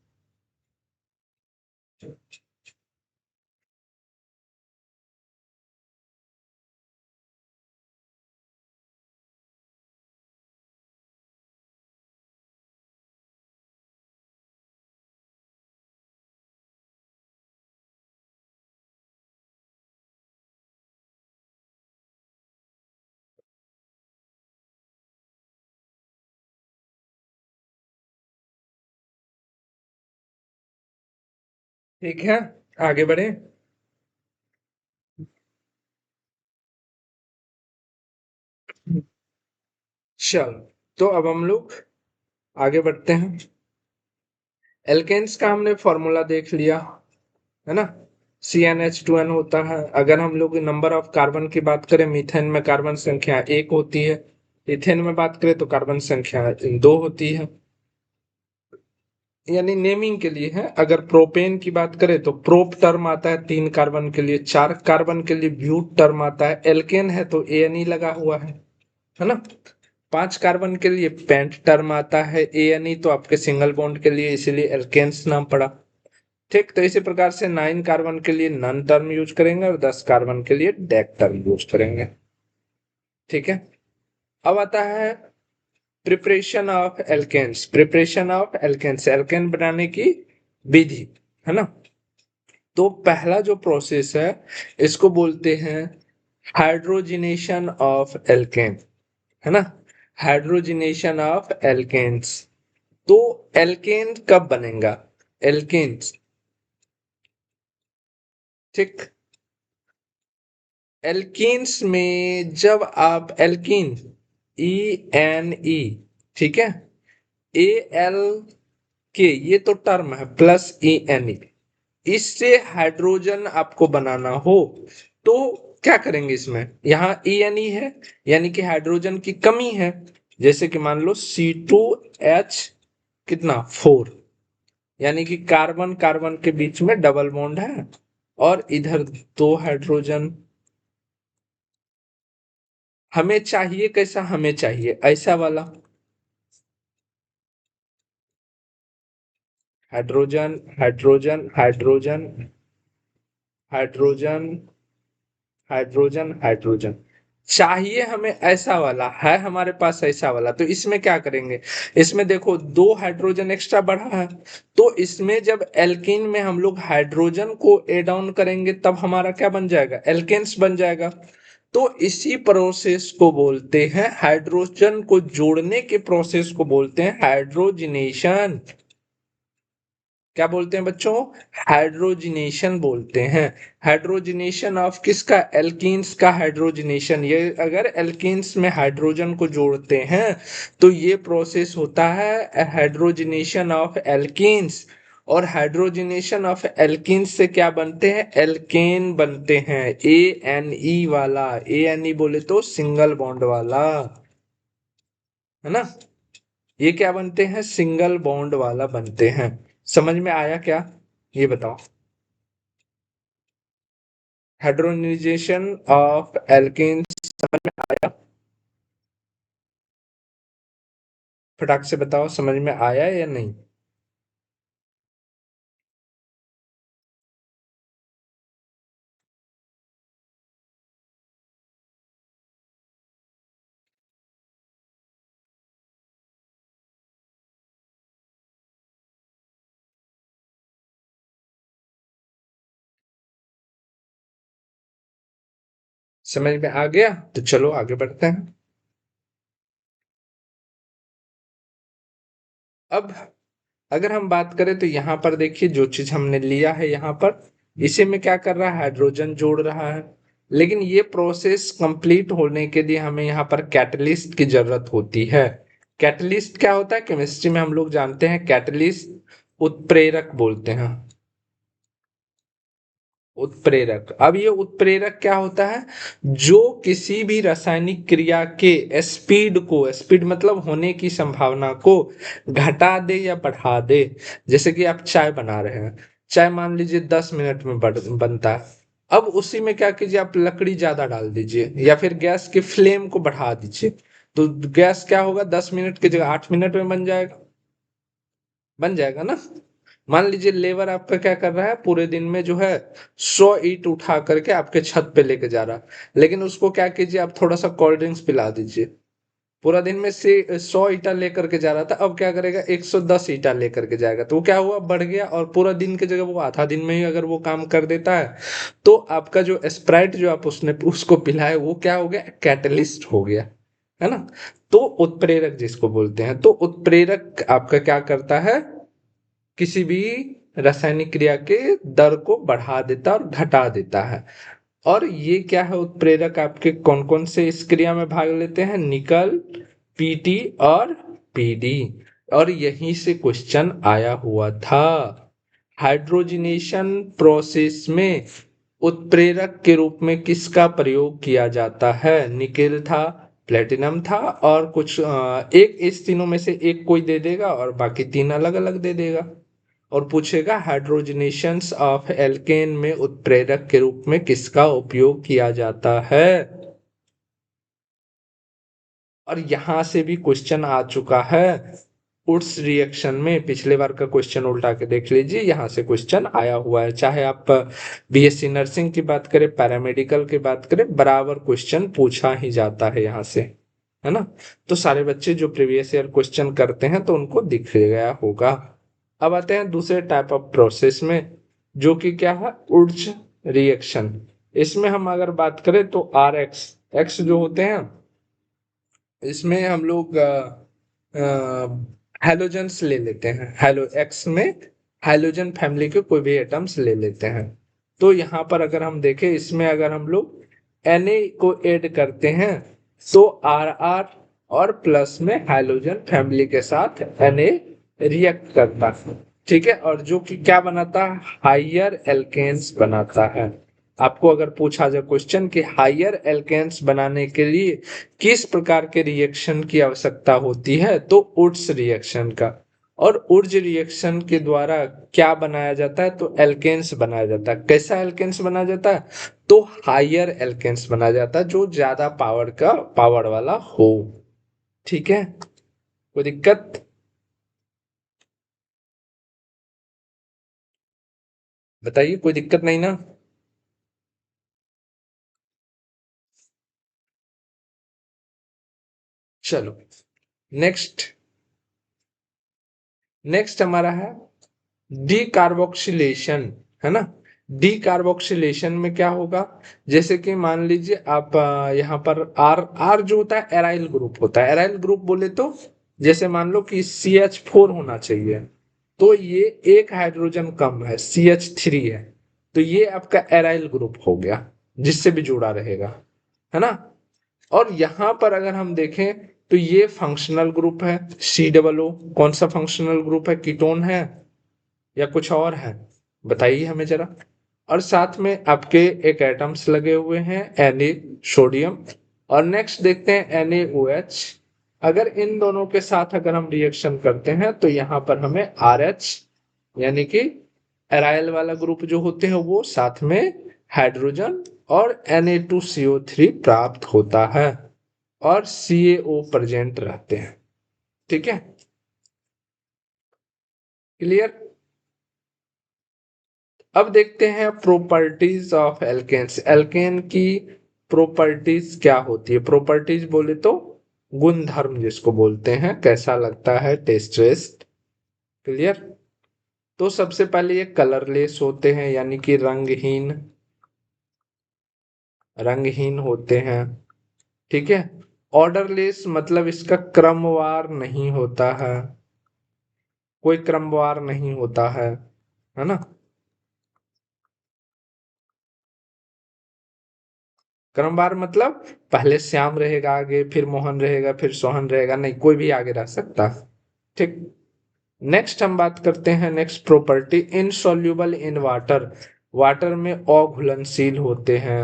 A: ठीक है, आगे बढ़े। चल, तो अब हम लोग आगे बढ़ते हैं। एल्केन्स का हमने फॉर्मूला देख लिया, है ना? CnH2n होता है। अगर हम लोग नंबर ऑफ कार्बन की बात करें, मीथेन में कार्बन संख्या एक होती है। इथेन में बात करें तो कार्बन संख्या दो होती है। यानी नेमिंग के लिए है। अगर प्रोपेन की बात करें तो प्रोप टर्म आता है तीन कार्बन के लिए, चार कार्बन के लिए ब्यूट टर्म आता है। एल्केन है तो ANE लगा हुआ है ना? पांच कार्बन के लिए पेंट टर्म आता है। ANE तो आपके सिंगल बॉन्ड के लिए, इसीलिए एल्केन्स नाम पड़ा। ठीक, तो इसी प्रकार से 9 कार्बन के लिए नन टर्म यूज करेंगे और 10 कार्बन के लिए डेक टर्म यूज करेंगे। ठीक है। अब आता है preparation of alkanes. Preparation of alkanes, alkane बनाने की विधि, है ना? तो पहला जो प्रोसेस है इसको बोलते हैं हाइड्रोजिनेशन ऑफ एल्केन, है ना? Hydrogenation of alkenes. तो एल्केन कब बनेगा? एल्केन्स, ठीक। एल्कीन्स में जब आप एल्कीन, ENE, ठीक है, AL के ये तो टर्म है, प्लस ENE, इससे हाइड्रोजन आपको बनाना हो तो क्या करेंगे? इसमें यहाँ ENE है, यानी कि हाइड्रोजन की कमी है। जैसे कि मान लो C2H कितना 4, यानी कि कार्बन कार्बन के बीच में डबल बॉन्ड है और इधर दो हाइड्रोजन। हमें चाहिए कैसा? हमें चाहिए ऐसा वाला hydrogen, hydrogen, hydrogen, hydrogen, hydrogen, hydrogen. चाहिए हमें ऐसा वाला, है हमारे पास ऐसा वाला, तो इसमें क्या करेंगे? इसमें देखो 2 हाइड्रोजन एक्स्ट्रा बढ़ा है, तो इसमें जब एल्कीन में हम लोग हाइड्रोजन को ऐड ऑन करेंगे तब हमारा क्या बन जाएगा? एल्केन्स बन जाएगा। तो इसी प्रोसेस को बोलते हैं, हाइड्रोजन को जोड़ने के प्रोसेस को बोलते हैं हाइड्रोजिनेशन। क्या बोलते हैं बच्चों? हाइड्रोजिनेशन बोलते हैं। हाइड्रोजिनेशन ऑफ किसका? एल्कीन्स का हाइड्रोजिनेशन। ये अगर एल्कीन्स में हाइड्रोजन को जोड़ते हैं तो ये प्रोसेस होता है हाइड्रोजिनेशन ऑफ एल्कीन्स। और हाइड्रोजिनेशन ऑफ एल्कीन्स से क्या बनते हैं? एल्केन बनते हैं। ए एन ई वाला, ए एन ई बोले तो सिंगल बॉन्ड वाला, है ना? ये क्या बनते हैं? सिंगल बॉन्ड वाला बनते हैं। समझ में आया क्या? ये बताओ। हाइड्रोजनेशन ऑफ एल्केन्स समझ में आया? फटाक से बताओ, समझ में आया या नहीं? समझ में आ गया? तो चलो आगे बढ़ते हैं। अब अगर हम बात करें तो यहाँ पर देखिए, जो चीज हमने लिया है यहाँ पर, इसी में क्या कर रहा है? हाइड्रोजन जोड़ रहा है। लेकिन ये प्रोसेस कंप्लीट होने के लिए हमें यहाँ पर कैटलिस्ट की जरूरत होती है। कैटलिस्ट क्या होता है? केमिस्ट्री में हम लोग जानते हैं कैटलिस्ट उत्प्रेरक बोलते हैं। उत्प्रेरक। अब ये उत्प्रेरक क्या होता है? जो किसी भी रासायनिक क्रिया के स्पीड मतलब होने की संभावना को घटा दे या बढ़ा दे। जैसे कि आप चाय बना रहे हैं, चाय मान लीजिए 10 मिनट में बनता है। अब उसी में क्या कीजिए, आप लकड़ी ज्यादा डाल दीजिए या फिर गैस के फ्लेम को बढ़ा दीजिए, तो गैस क्या होगा? 10 मिनट की जगह 8 मिनट में बन जाएगा। बन जाएगा ना? मान लीजिए लेबर आपका क्या कर रहा है, पूरे दिन में जो है 100 ईंट उठा करके आपके छत पे लेके जा रहा है, लेकिन उसको क्या कीजिए, आप थोड़ा सा कोल्ड ड्रिंक्स पिला दीजिए। पूरा दिन में से 100 ईटा लेकर के जा रहा था, अब क्या करेगा? 110 ईटा लेकर के जाएगा, तो वो क्या हुआ? बढ़ गया। और पूरा दिन की जगह वो आधा दिन में ही अगर वो काम कर देता है, तो आपका जो स्प्राइट जो आप उसने उसको पिलाए, वो क्या हो गया? कैटलिस्ट हो गया, है ना? तो उत्प्रेरक जिसको बोलते हैं, तो उत्प्रेरक आपका क्या करता है? किसी भी रासायनिक क्रिया के दर को बढ़ा देता है और घटा देता है। और ये क्या है? उत्प्रेरक आपके कौन कौन से इस क्रिया में भाग लेते हैं? निकल, पीटी और पीडी। और यहीं से क्वेश्चन आया हुआ था। हाइड्रोजनेशन प्रोसेस में उत्प्रेरक के रूप में किसका प्रयोग किया जाता है? निकेल था, प्लेटिनम था, और कुछ एक इस तीनों में से एक कोई दे देगा और बाकी तीन अलग अलग दे देगा। और पूछेगा हाइड्रोजनेशंस ऑफ एल्केन में उत्प्रेरक के रूप में किसका उपयोग किया जाता है। और यहां से भी क्वेश्चन आ चुका है। उड्स रिएक्शन में पिछले बार का क्वेश्चन उल्टा के देख लीजिए, यहां से क्वेश्चन आया हुआ है। चाहे आप बीएससी नर्सिंग की बात करें, पैरामेडिकल की बात करें, बराबर क्वेश्चन पूछा ही जाता है यहाँ से, है ना? तो सारे बच्चे जो प्रीवियस ईयर क्वेश्चन करते हैं तो उनको दिख गया होगा। अब आते हैं दूसरे टाइप ऑफ प्रोसेस में, जो कि क्या है? उड्स रिएक्शन। इसमें हम अगर बात करें तो आर एक्स एक्स जो होते हैं, इसमें हम लोग हैलोजेंस ले लेते हैं। हैलो एक्स में हैलोजन फैमिली के कोई भी एटम्स ले लेते हैं। तो यहाँ पर अगर हम देखें, इसमें अगर हम लोग Na को ऐड करते हैं तो आर आर और प्लस में हैलोजन फैमिली के साथ Na रिएक्ट करता है। ठीक है, और जो कि क्या बनाता है? हाइयर एल्केन्स बनाता है। आपको अगर पूछा जाए क्वेश्चन कि हाइयर एल्केन्स बनाने के लिए किस प्रकार के रिएक्शन की आवश्यकता होती है, तो उड्स रिएक्शन का। और उड्स रिएक्शन के द्वारा क्या बनाया जाता है? तो एल्केन्स बनाया जाता है। कैसा एल्केन्स बनाया जाता है? तो हाइयर एल्केन्स बनाया जाता है, जो ज्यादा पावर वाला हो। ठीक है, कोई दिक्कत? बताइए, कोई दिक्कत नहीं ना? चलो नेक्स्ट नेक्स्ट हमारा है डीकार्बोक्सिलेशन, है ना। डीकार्बोक्सिलेशन में क्या होगा, जैसे कि मान लीजिए आप यहाँ पर आर आर जो होता है एराइल ग्रुप होता है। एराइल ग्रुप बोले तो जैसे मान लो कि CH4 होना चाहिए, तो ये एक हाइड्रोजन कम है, CH3 है, तो ये आपका एराइल ग्रुप हो गया, जिससे भी जुड़ा रहेगा, है ना। और यहां पर अगर हम देखें तो ये फंक्शनल ग्रुप है, COO। कौन सा फंक्शनल ग्रुप है, कीटोन है या कुछ और है, बताइए हमें जरा। और साथ में आपके एक एटम्स लगे हुए हैं Na सोडियम। और नेक्स्ट देखते हैं NaOH। अगर इन दोनों के साथ अगर हम रिएक्शन करते हैं तो यहाँ पर हमें RH यानी कि एराइल वाला ग्रुप जो होते हैं वो साथ में हाइड्रोजन और Na2CO3 प्राप्त होता है और CaO प्रेजेंट रहते हैं। ठीक है, क्लियर। अब देखते हैं प्रॉपर्टीज ऑफ एल्केन्स। एल्केन की प्रॉपर्टीज क्या होती है, प्रॉपर्टीज बोले तो गुण धर्म जिसको बोलते हैं, कैसा लगता है, टेस्ट वेस्ट, क्लियर। तो सबसे पहले ये कलरलेस होते हैं यानी कि रंगहीन, रंगहीन होते हैं। ठीक है, ऑर्डरलेस मतलब इसका क्रमवार नहीं होता है, कोई क्रमवार नहीं होता है ना। क्रमवार मतलब पहले श्याम रहेगा आगे, फिर मोहन रहेगा, फिर सोहन रहेगा, नहीं, कोई भी आगे रह सकता। ठीक। नेक्स्ट हम बात करते हैं, next property insoluble in water. Water में अघुलनशील होते हैं।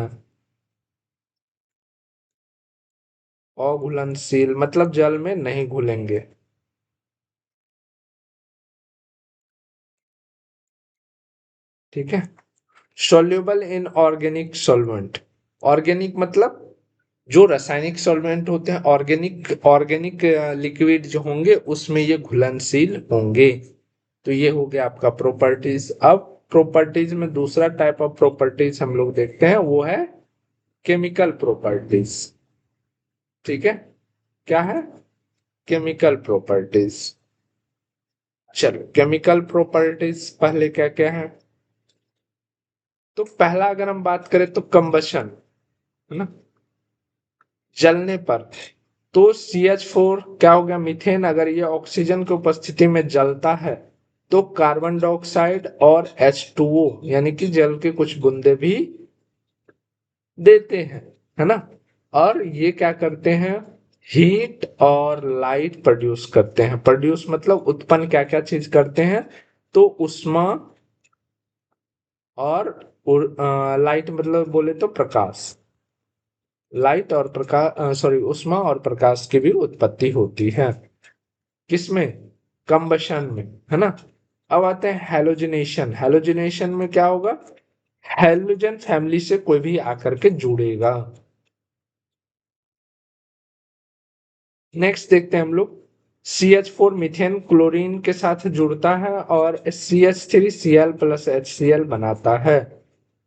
A: अघुलनशील मतलब जल में नहीं घुलेंगे। ठीक है, soluble in organic solvent. Organic मतलब जो रासायनिक सॉल्वेंट होते हैं, ऑर्गेनिक ऑर्गेनिक लिक्विड जो होंगे उसमें ये घुलनशील होंगे। तो ये हो गया आपका प्रॉपर्टीज। अब प्रॉपर्टीज में दूसरा टाइप ऑफ प्रॉपर्टीज हम लोग देखते हैं, वो है केमिकल प्रॉपर्टीज। ठीक है, क्या है, केमिकल प्रॉपर्टीज। चलो केमिकल प्रॉपर्टीज पहले क्या क्या है, तो पहला अगर हम बात करें तो कंबशन, है ना, जलने पर। तो CH4 क्या हो गया, मीथेन। अगर ये ऑक्सीजन की उपस्थिति में जलता है तो कार्बन डाइऑक्साइड और H2O यानी कि जल के कुछ बूंदे भी देते हैं, है ना। और ये क्या करते हैं, हीट और लाइट प्रोड्यूस करते हैं। प्रोड्यूस मतलब उत्पन्न क्या क्या चीज करते हैं, तो उष्मा और लाइट मतलब बोले तो प्रकाश, लाइट और प्रकाश, सॉरी, उष्मा और प्रकाश की भी उत्पत्ति होती है। किसमें, कंबशन में, है ना। अब आते हैं हेलोजिनेशन। हेलोजिनेशन में क्या होगा, हेलोजन फैमिली से कोई भी आकर के जुड़ेगा। नेक्स्ट देखते हैं हम लोग, CH4 मीथेन क्लोरीन के साथ जुड़ता है और CH3 Cl प्लस HCl बनाता है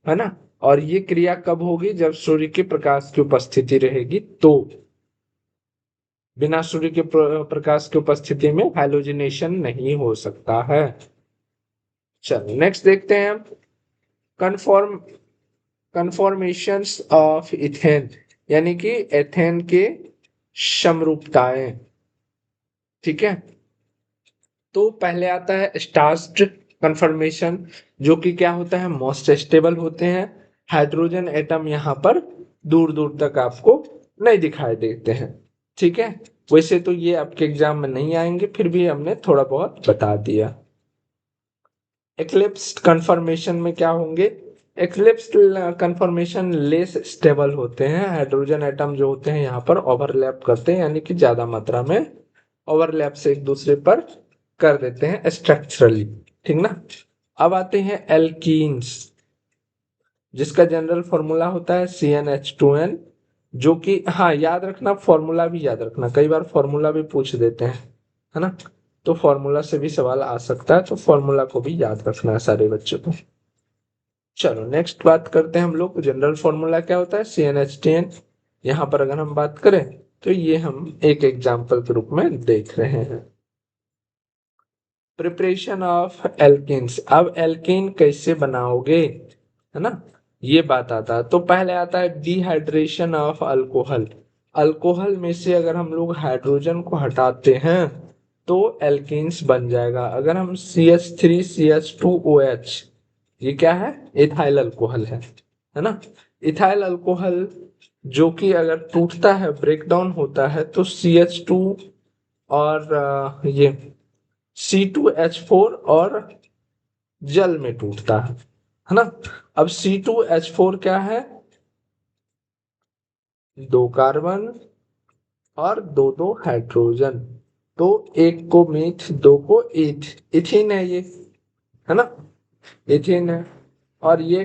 A: ना। और ये क्रिया कब होगी, जब सूर्य के प्रकाश की उपस्थिति रहेगी। तो बिना सूर्य के प्रकाश की उपस्थिति में हाइलोजिनेशन नहीं हो सकता है। चलो नेक्स्ट देखते हैं हम, कन्फॉर्म कन्फॉर्मेशंस ऑफ इथेन यानी कि एथेन के समरूपताएं। ठीक है, तो पहले आता है स्टार्स्ट कन्फर्मेशन, जो कि क्या होता है, मोस्ट स्टेबल होते हैं। हाइड्रोजन एटम यहाँ पर दूर दूर तक आपको नहीं दिखाई देते हैं। ठीक है, वैसे तो ये आपके एग्जाम में नहीं आएंगे, फिर भी हमने थोड़ा बहुत बता दिया। एक्लिप्स कन्फर्मेशन में क्या होंगे, एक्लिप्स कन्फर्मेशन लेस स्टेबल होते हैं। हाइड्रोजन एटम जो होते हैं यहाँ पर ओवरलैप करते हैं, यानी कि ज्यादा मात्रा में ओवरलैप से एक दूसरे पर कर देते हैं स्ट्रक्चरली। ठीक ना। अब आते हैं एल्कीन्स, जिसका जनरल फॉर्मूला होता है CnH2n, जो कि हाँ याद रखना, फॉर्मूला भी याद रखना, कई बार फॉर्मूला भी पूछ देते हैं, है ना। तो फॉर्मूला से भी सवाल आ सकता है, तो फॉर्मूला को भी याद रखना है सारे बच्चों को। चलो नेक्स्ट बात करते हैं हम लोग, जनरल फॉर्मूला क्या होता है, CnH10। यहाँ पर अगर हम बात करें तो ये हम एक एग्जाम्पल के रूप में देख रहे हैं। प्रिपरेशन ऑफ एल्किन्स, अब एल्किन कैसे बनाओगे, है ना, ये बात आता है। तो पहले आता है डिहाइड्रेशन ऑफ अल्कोहल। अल्कोहल में से अगर हम लोग हाइड्रोजन को हटाते हैं तो एल्किन्स बन जाएगा। अगर हम CH3CH2OH, ये क्या है, इथाइल अल्कोहल है ना। इथाइल अल्कोहल जो कि अगर टूटता है, ब्रेकडाउन होता है, तो CH2 और ये C2H4 और जल में टूटता है ना। अब C2H4 क्या है, दो कार्बन और दो दो हाइड्रोजन, तो एक को मीथ दो को ईथ, इथिन है ये, है ना, इथिन है। और ये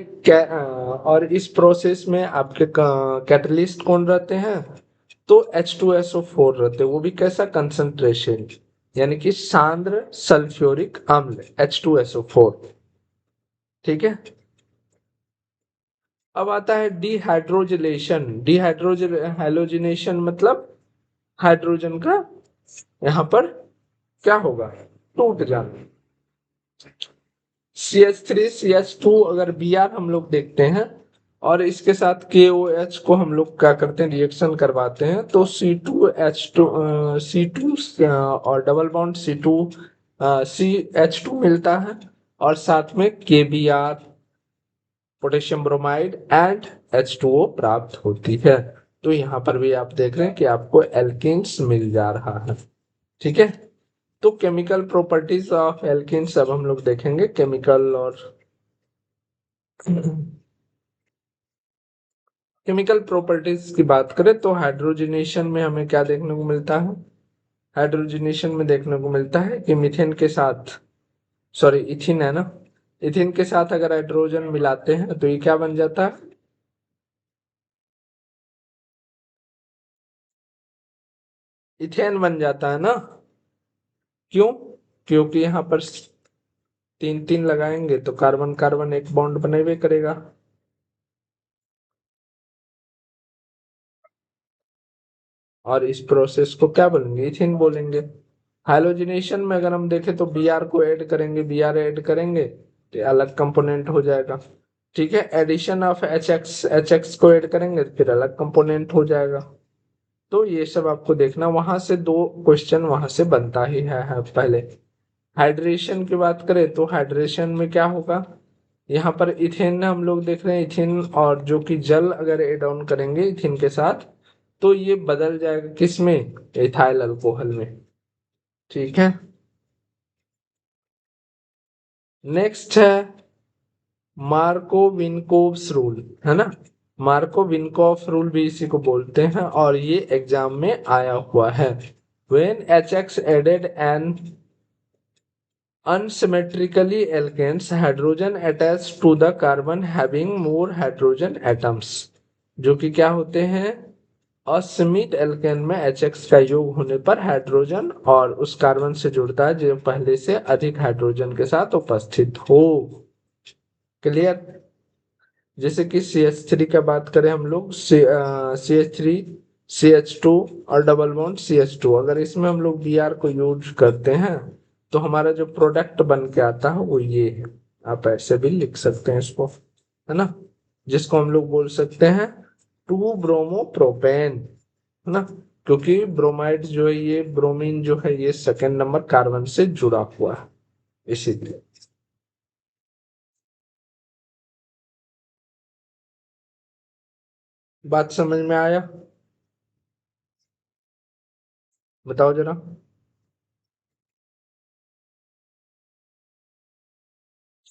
A: और इस प्रोसेस में आपके कैटलिस्ट कौन रहते हैं, तो H2SO4 रहते हैं, वो भी कैसा, कंसंट्रेशन, यानी कि सांद्र सल्फ्यूरिक अम्ल H2SO4। ठीक है। अब आता है डिहाइड्रोजिनेशन। डिहाइड्रोजिनेशन मतलब हाइड्रोजन का यहाँ पर क्या होगा, टूट जाना। CH3CH2 अगर Br हम लोग देखते हैं और इसके साथ KOH को हम लोग क्या करते हैं, रिएक्शन करवाते हैं, तो C2H2 C2 और डबल बॉन्ड C2 CH2 मिलता है और साथ में KBr, potassium bromide and H2O प्राप्त होती है। तो यहाँ पर भी आप देख रहे हैं कि आपको एल्किन्स मिल जा रहा है। ठीक है। तो केमिकल प्रॉपर्टीज ऑफ एल्किन्स अब हम लोग देखेंगे, केमिकल और केमिकल प्रॉपर्टीज की बात करें तो हाइड्रोजनेशन में हमें क्या देखने को मिलता है, हाइड्रोजनेशन में देखने को मिलता है कि मीथेन के साथ, सॉरी इथिन है ना, इथिन के साथ अगर हाइड्रोजन मिलाते हैं तो ये क्या बन जाता है, इथेन बन जाता है ना। क्यों, क्योंकि यहाँ पर तीन तीन लगाएंगे तो कार्बन कार्बन एक बॉन्ड बनेबे करेगा। और इस प्रोसेस को क्या बोलेंगे, इथिन बोलेंगे। हाइलोजिनेशन में अगर हम देखें तो Br को ऐड करेंगे, Br ऐड करेंगे तो अलग कंपोनेंट हो जाएगा। ठीक है। एडिशन ऑफ HX को ऐड करेंगे तो फिर अलग कंपोनेंट हो जाएगा। तो ये सब आपको देखना, वहां से दो क्वेश्चन वहां से बनता ही है। पहले हाइड्रेशन की बात करें तो हाइड्रेशन में क्या होगा, यहाँ पर इथेन हम लोग देख रहे हैं, इथेन और जो कि जल अगर एड ऑन करेंगे इथेन के साथ तो ये बदल जाएगा किस में, इथाइल अल्कोहल में। ठीक है। नेक्स्ट है मार्को विनकोव्स रूल, है ना। मार्को विनकोव रूल भी इसी को बोलते हैं और ये एग्जाम में आया हुआ है। when HX added an unsymmetrically alkanes hydrogen attached to the carbon having more hydrogen atoms, जो कि क्या होते हैं, असमित एल्केन में HX का योग होने पर हाइड्रोजन और उस कार्बन से जुड़ता है जो पहले से अधिक हाइड्रोजन के साथ उपस्थित हो। क्लियर। जैसे कि CH3 का बात करें हम लोग, CH3 CH2 और डबल बॉन्ड CH2, अगर इसमें हम लोग Br को यूज करते हैं तो हमारा जो प्रोडक्ट बन के आता है वो ये है। आप ऐसे भी लिख सकते हैं इसको, है ना, जिसको हम लोग बोल सकते हैं 2 ब्रोमो प्रोपेन, है ना, क्योंकि ब्रोमाइड जो है, ये ब्रोमीन जो है ये सेकेंड नंबर कार्बन से जुड़ा हुआ है, इसीलिए। बात समझ में आया, बताओ जरा।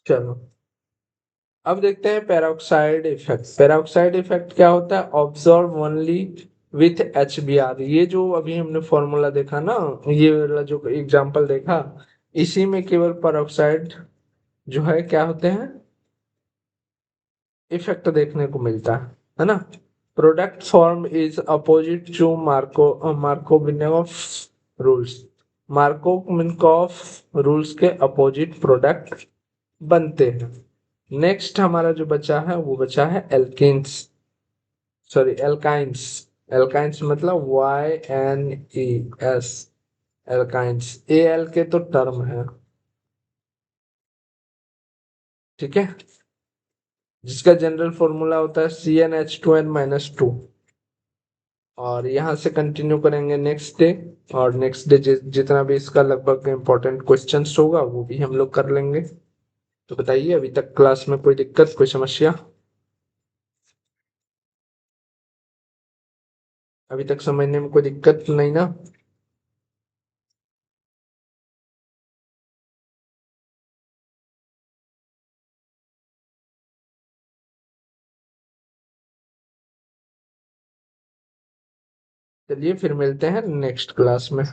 A: चलो अब देखते हैं पेरोक्साइड इफेक्ट। पेरोक्साइड इफेक्ट क्या होता है, ऑब्जर्व ओनली विथ HBr। ये जो अभी हमने फॉर्मूला देखा ना, ये वाला जो एग्जांपल देखा, इसी में केवल पेरोक्साइड जो है क्या होते हैं, इफेक्ट देखने को मिलता है ना। Product form is opposite to Markovnikov rules. Markovnikov rules के अपोजिट प्रोडक्ट बनते हैं। नेक्स्ट हमारा जो बचा है वो बचा है एल्किन्स, सॉरी एल्काइंस। एल्काइंस मतलब YNES, एल्काइंस। AL के तो टर्म है, ठीक है, जिसका जनरल फॉर्मूला होता है CnH2n-2। और यहाँ से कंटिन्यू करेंगे नेक्स्ट डे। और नेक्स्ट डे जितना भी इसका लगभग इम्पोर्टेंट क्वेश्चंस होगा वो भी हम लोग कर लेंगे। तो बताइए, अभी तक क्लास में कोई दिक्कत, कोई समस्या? अभी तक समझने में कोई दिक्कत नहीं ना? चलिए फिर मिलते हैं नेक्स्ट क्लास में।